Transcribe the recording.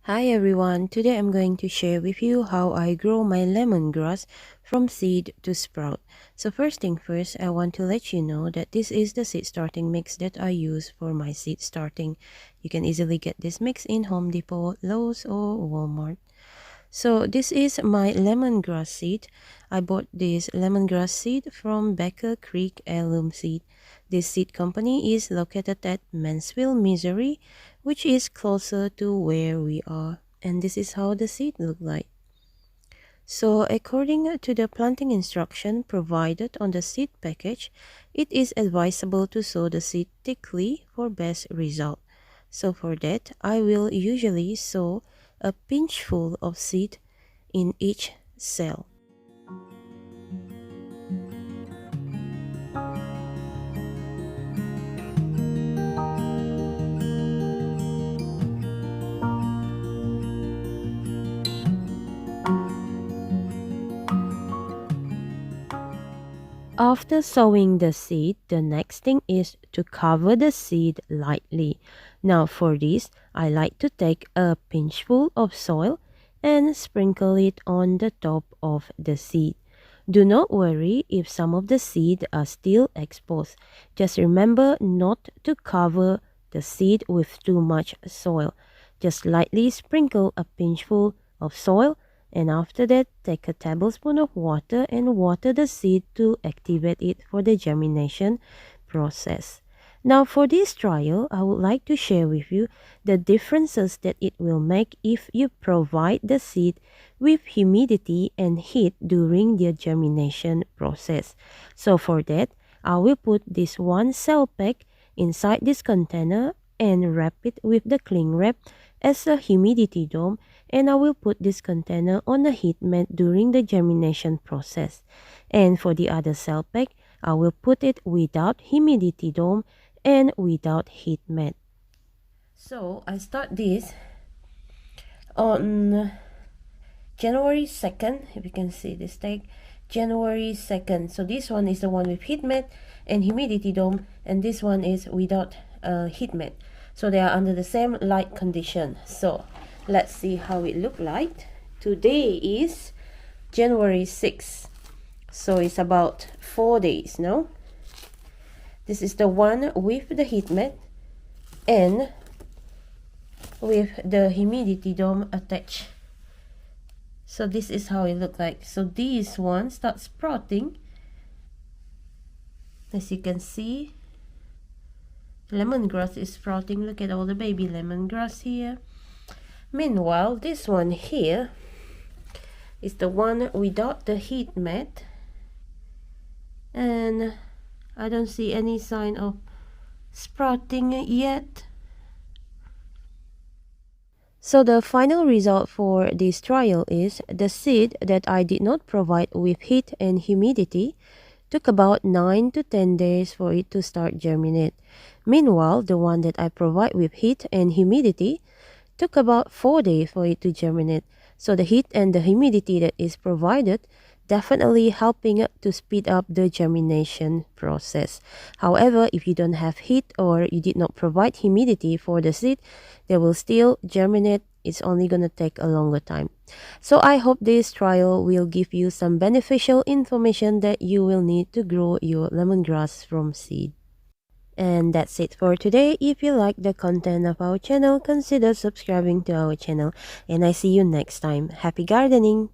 Hi everyone, today I'm going to share with you how I grow my lemongrass from seed to sprout. So first thing first, I want to let you know that this is the seed starting mix that I use for my seed starting. You can easily get this mix in Home Depot, Lowe's or Walmart. So this is my lemongrass seed. I bought this lemongrass seed from Becker Creek Heirloom Seed. This seed company is located at Mansfield, Missouri, which is closer to where we are. And this is how the seed look like. So according to the planting instruction provided on the seed package, it is advisable to sow the seed thickly for best result. So for that, I will usually sow a pinchful of seed in each cell. After sowing the seed, the next thing is to cover the seed lightly. Now for this, I like to take a pinchful of soil and sprinkle it on the top of the seed. Do not worry if some of the seed are still exposed. Just remember not to cover the seed with too much soil. Just lightly sprinkle a pinchful of soil, and after that, take a tablespoon of water and water the seed to activate it for the germination process. Now for this trial, I would like to share with you the differences that it will make if you provide the seed with humidity and heat during the germination process. So for that, I will put this one cell pack inside this container and wrap it with the cling wrap as a humidity dome, and I will put this container on a heat mat during the germination process. And for the other cell pack, I will put it without humidity dome and without heat mat. So I start this on January 2nd, if you can see this tag, January 2nd. So this one is the one with heat mat and humidity dome, and this one is without heat mat. So they are under the same light condition. So let's see how it look like. Today is January 6th. So it's about 4 days now. This is the one with the heat mat and with the humidity dome attached. So this is how it look like. So this one starts sprouting. As you can see, lemongrass is sprouting. Look at all the baby lemongrass here. Meanwhile, this one here is the one without the heat mat, and I don't see any sign of sprouting yet. So the final result for this trial is the seed that I did not provide with heat and humidity took about 9 to 10 days for it to start germinate. Meanwhile, the one that I provide with heat and humidity took about 4 days for it to germinate. So the heat and the humidity that is provided definitely helping to speed up the germination process. However, if you don't have heat or you did not provide humidity for the seed, they will still germinate. It's only going to take a longer time. So I hope this trial will give you some beneficial information that you will need to grow your lemongrass from seed. And that's it for today. If you like the content of our channel, consider subscribing to our channel. And I see you next time. Happy gardening!